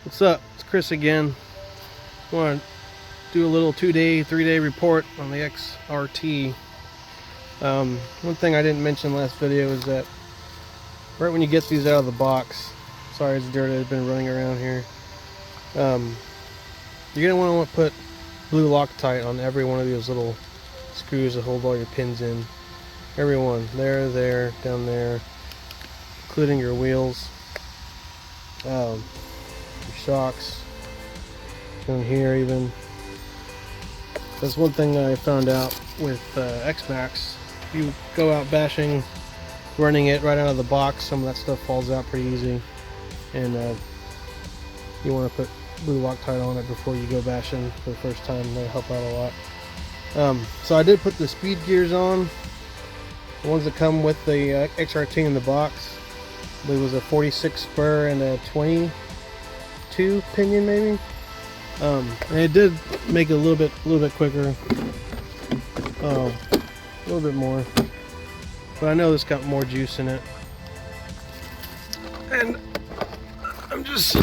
What's up? It's Chris again. I want to do a little 2-day, 3-day report on the XRT. One thing I didn't mention last video is that right when you get these out of the box, sorry it's dirty, I've been running around here. You're going to want to put blue Loctite on every one of those little screws that hold all your pins in. Every one. There, down there, including your wheels. Your shocks down here even. That's one thing I found out with X-maxx. If you go out bashing, running it right out of the box, some of that stuff falls out pretty easy, and you want to put blue Loctite on it before you go bashing for the first time. That'll help out a lot. So I did put the speed gears on, the ones that come with the XRT in the box. I believe it was a 46 spur and a 22 pinion maybe. And it did make it a little bit quicker, a little bit more, but I know this got more juice in it, and I'm just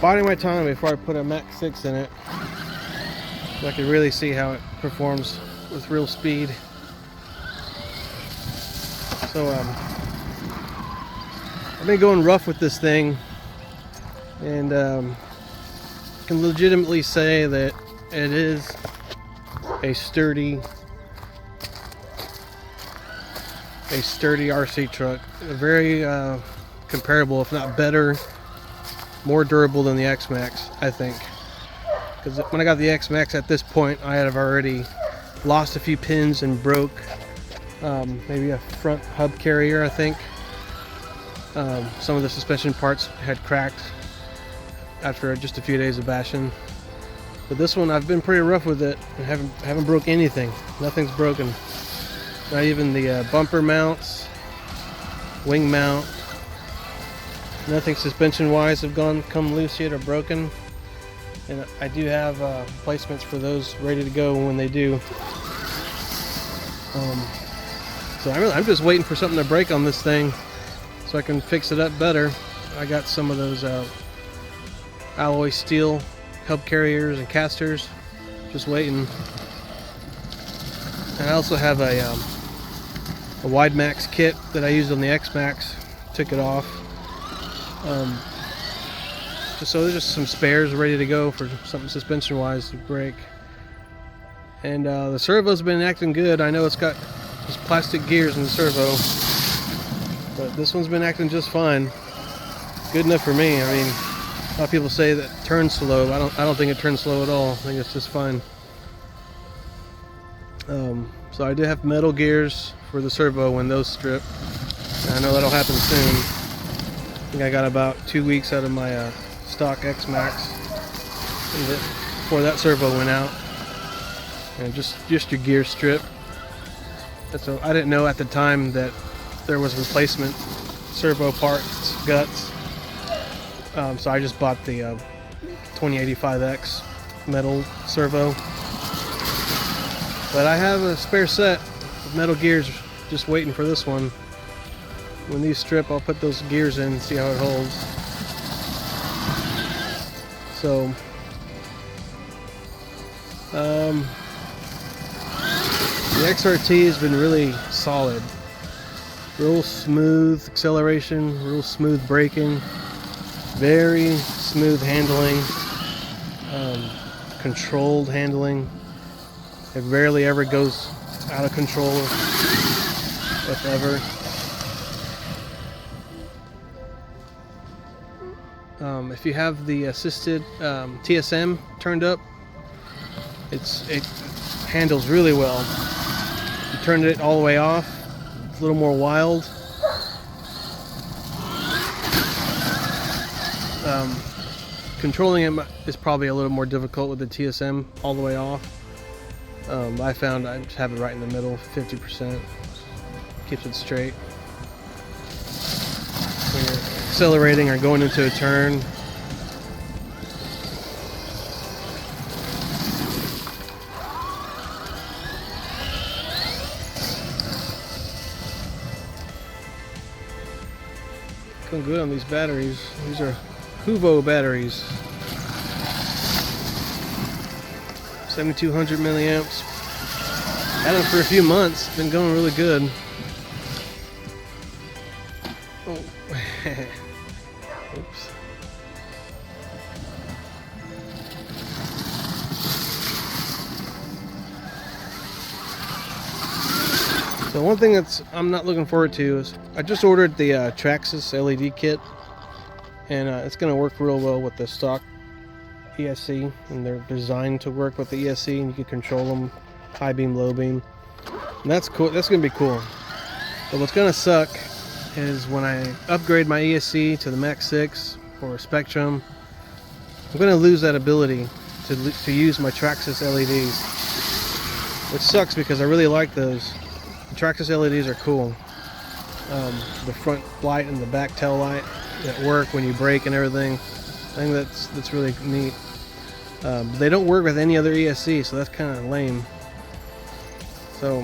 biding my time before I put a Max 6 in it so I can really see how it performs with real speed. So I've been going rough with this thing, and can legitimately say that it is a sturdy RC truck. Very comparable, if not better, more durable than the X-maxx, I think. Because when I got the X-maxx at this point, I had already lost a few pins and broke maybe a front hub carrier, I think. Some of the suspension parts had cracked after just a few days of bashing, but this one I've been pretty rough with it and haven't broke anything. Nothing's broken, not even the bumper mounts, wing mount. Nothing suspension wise have come loose yet or broken, and I do have replacements for those ready to go when they do. So I'm just waiting for something to break on this thing so I can fix it up better. I got some of those alloy steel hub carriers and casters, just waiting. And I also have a wide max kit that I used on the X-maxx. Took it off. So there's just some spares ready to go for something suspension wise to break. And the servo's been acting good. I know it's got just plastic gears in the servo, but this one's been acting just fine. Good enough for me. I mean, a lot of people say that it turns slow. I don't think it turns slow at all. I think it's just fine. So I do have metal gears for the servo when those strip. I know that'll happen soon. I think I got about 2 weeks out of my stock X-maxx before that servo went out. And just your gear strip. So I didn't know at the time that there was replacement servo parts, guts. So I just bought the 2085X metal servo. But I have a spare set of metal gears just waiting for this one. When these strip, I'll put those gears in and see how it holds. So, the XRT has been really solid. Real smooth acceleration, real smooth braking. Very smooth handling, controlled handling. It rarely ever goes out of control, if ever. If you have the assisted TSM turned up, it handles really well. You turn it all the way off, it's a little more wild. Controlling it is probably a little more difficult with the TSM all the way off. I found I just have it right in the middle, 50%. Keeps it straight. When you're accelerating or going into a turn, going good on these batteries. These are Huvo batteries. 7200 milliamps. Had them for a few months. Been going really good. Oh. Oops. So one thing I'm not looking forward to is I just ordered the Traxxas LED kit, and it's going to work real well with the stock ESC, and they're designed to work with the ESC, and you can control them high beam, low beam, and that's cool. That's going to be cool. But what's going to suck is when I upgrade my ESC to the Max 6 or Spectrum, I'm going to lose that ability to use my Traxxas LEDs, which sucks because I really like those. The Traxxas LEDs are cool. The front light and the back tail light that work when you brake and everything. I think that's really neat. But they don't work with any other ESC, so that's kind of lame. So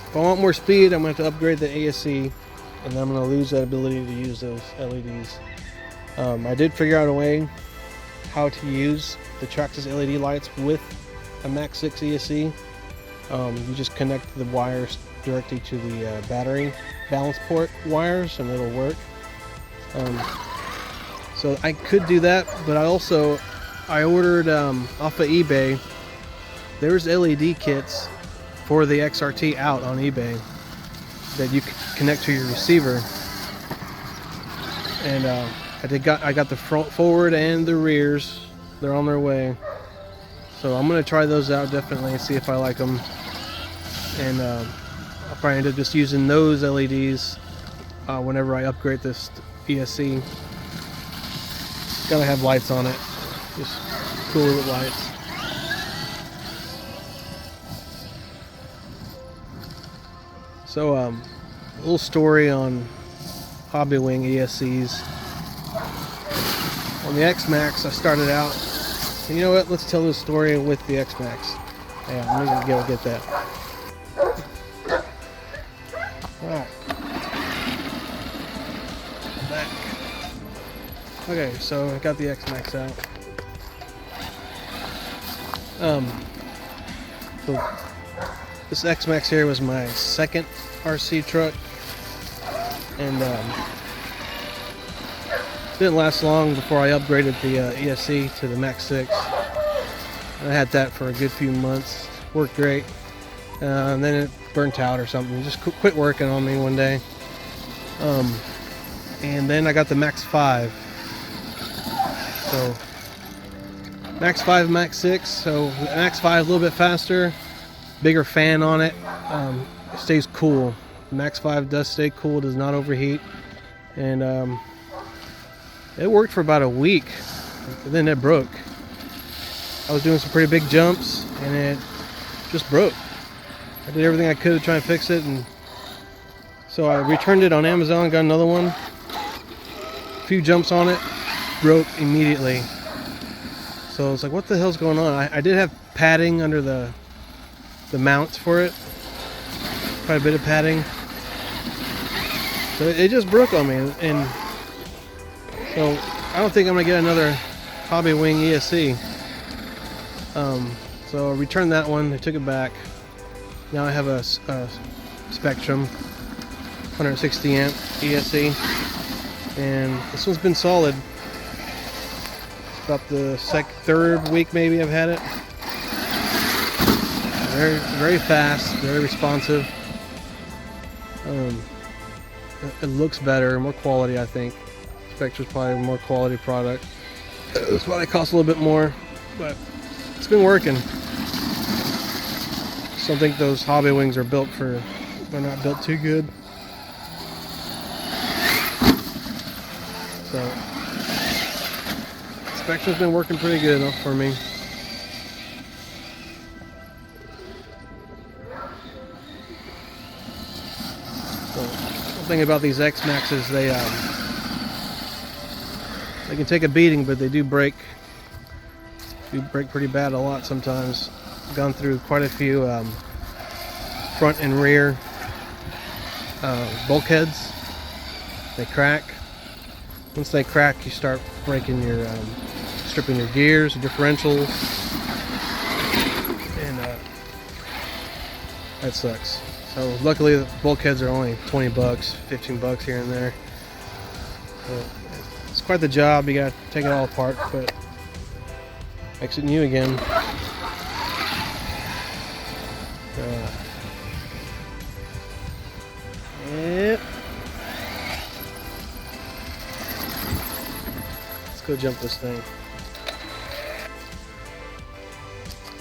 if I want more speed, I'm going to have to upgrade the ESC, and I'm going to lose that ability to use those LEDs. I did figure out a way how to use the Traxxas LED lights with a Max 6 ESC. You just connect the wires directly to the battery balance port wires, and it'll work. So I could do that, but I ordered off of eBay. There's LED kits for the XRT out on eBay that you can connect to your receiver, and I got the front, forward, and the rears. They're on their way, so I'm gonna try those out definitely and see if I like them. And I'll probably end up just using those LEDs whenever I upgrade this ESC. Gotta have lights on it, just cool with lights. So a little story on Hobby Wing ESCs. On the X-maxx I started out, and you know what, let's tell this story with the X-maxx. Yeah, I'm gonna go get that. Alright. Back. Okay, so I got the X-maxx out. So this X-maxx here was my second RC truck, and didn't last long before I upgraded the ESC to the Max 6. I had that for a good few months. Worked great. And then it burnt out or something. It just quit working on me one day. And then I got the Max 5. So Max 5, Max 6. So Max 5 a little bit faster, bigger fan on it. It stays cool. Max 5 does stay cool, does not overheat, and it worked for about a week. And then it broke. I was doing some pretty big jumps, and it just broke. I did everything I could to try and fix it, and so I returned it on Amazon, got another one. A few jumps on it, broke immediately. So I was like, what the hell's going on? I did have padding under the mounts for it, quite a bit of padding. So it just broke on me, and so I don't think I'm gonna get another Hobby Wing ESC. So I returned that one, I took it back. Now I have a Spectrum 160 amp ESC, and this one's been solid. It's about the third week maybe I've had it. Very, very fast, very responsive. It looks better, more quality, I think. Spectrum's probably a more quality product. That's why it costs a little bit more, but it's been working. Just don't think those Hobby Wings are built for, they're not built too good. So Spectrum's been working pretty good for me. So one thing about these X-maxxes, they can take a beating, but they do break. Do break pretty bad a lot sometimes. I've gone through quite a few front and rear bulkheads. They crack. Once they crack, you start breaking your, stripping your gears, your differentials, and that sucks. So luckily the bulkheads are only 20 bucks, 15 bucks here and there. So it's quite the job. You gotta take it all apart, but makes it new again. Yep. Let's go jump this thing.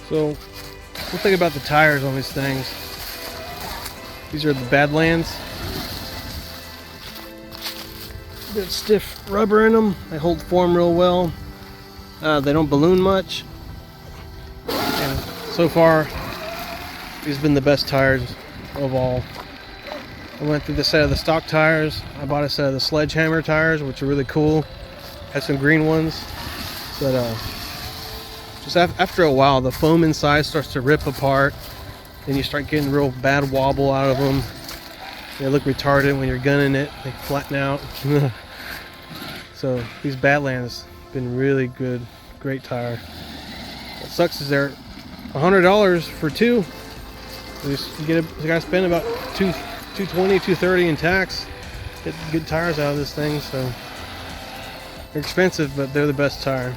So, one thing about the tires on these things, these are the Badlands. Bit stiff rubber in them. They hold form real well. They don't balloon much. And so far, these have been the best tires of all. I went through the set of the stock tires. I bought a set of the Sledgehammer tires, which are really cool. Had some green ones. But just after a while, the foam inside starts to rip apart. Then you start getting real bad wobble out of them. They look retarded when you're gunning it. They flatten out. So these Badlands have been really good, great tire. What sucks is they're $100 for two. You gotta spend about $220, $230 in tax. Get good tires out of this thing. So they're expensive, but they're the best tire.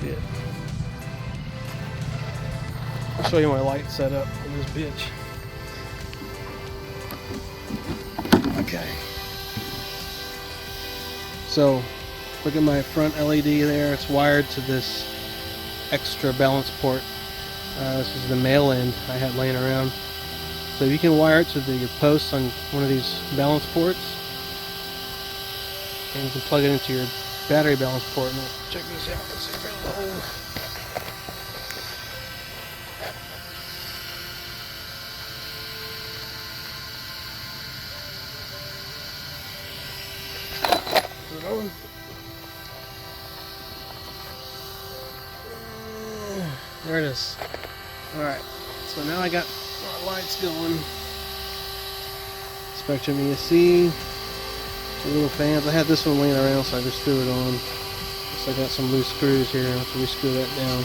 Shit. I'll show you my light setup on this bitch. Okay. So, look at my front LED there. It's wired to this extra balance port. This is the male end I had laying around. So you can wire it to your posts on one of these balance ports, and you can plug it into your battery balance port. And check this out. Let's see if I can hold. There it is. Alright, so now I got our lights going. Spectrum ESC, two little fans. I had this one laying around, so I just threw it on. So I got some loose screws here. I have to re-screw that down.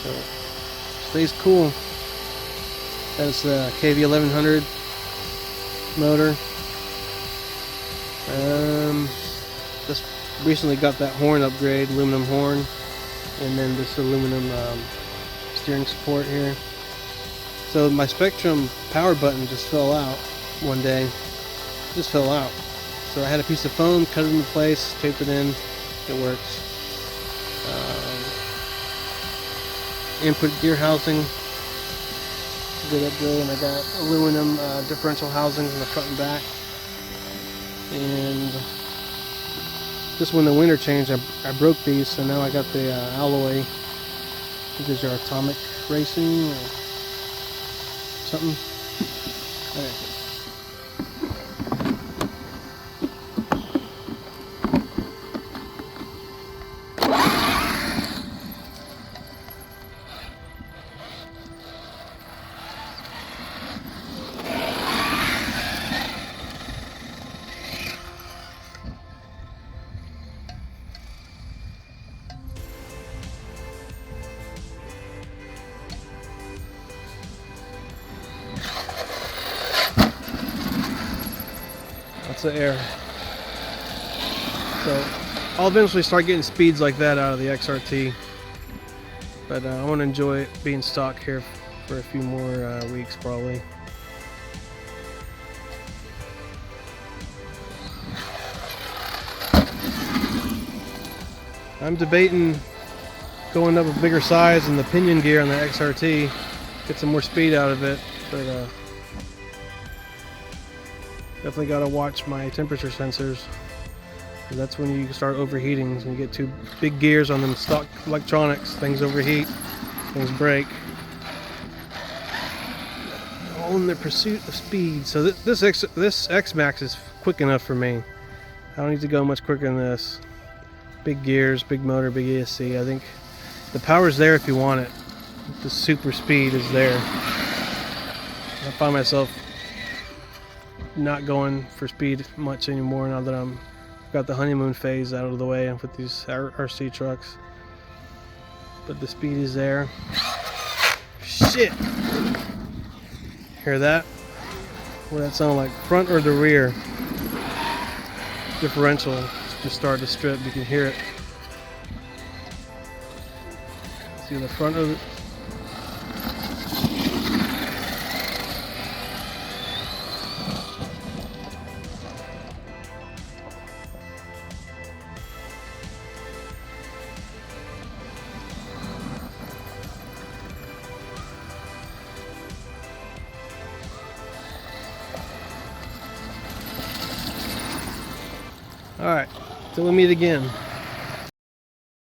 So stays cool. That's the KV1100 motor. Just recently got that horn upgrade, aluminum horn, and then this aluminum steering support here. So my Spectrum power button just fell out one day. Just fell out. So I had a piece of foam, cut it into place, taped it in. It works. Input gear housing, good upgrade, and I got aluminum differential housings in the front and back. And just when the winter changed, I broke these, so now I got the alloy. I think these are Atomic Racing or something. All right. That's the air. So I'll eventually start getting speeds like that out of the XRT, but I want to enjoy it being stock here for a few more weeks probably. I'm debating going up a bigger size in the pinion gear on the XRT, get some more speed out of it, but definitely got to watch my temperature sensors. That's when you start overheating. When you get too big gears on them stock electronics, things overheat, things break. All in the pursuit of speed. So this X-maxx is quick enough for me. I don't need to go much quicker than this. Big gears, big motor, big ESC. I think the power's there if you want it. The super speed is there. I find myself not going for speed much anymore now that I've got the honeymoon phase out of the way with these RC trucks. But the speed is there. Shit! Hear that? What that sound like? Front or the rear? Differential just started to strip. You can hear it. See the front of it. All right, till we meet again.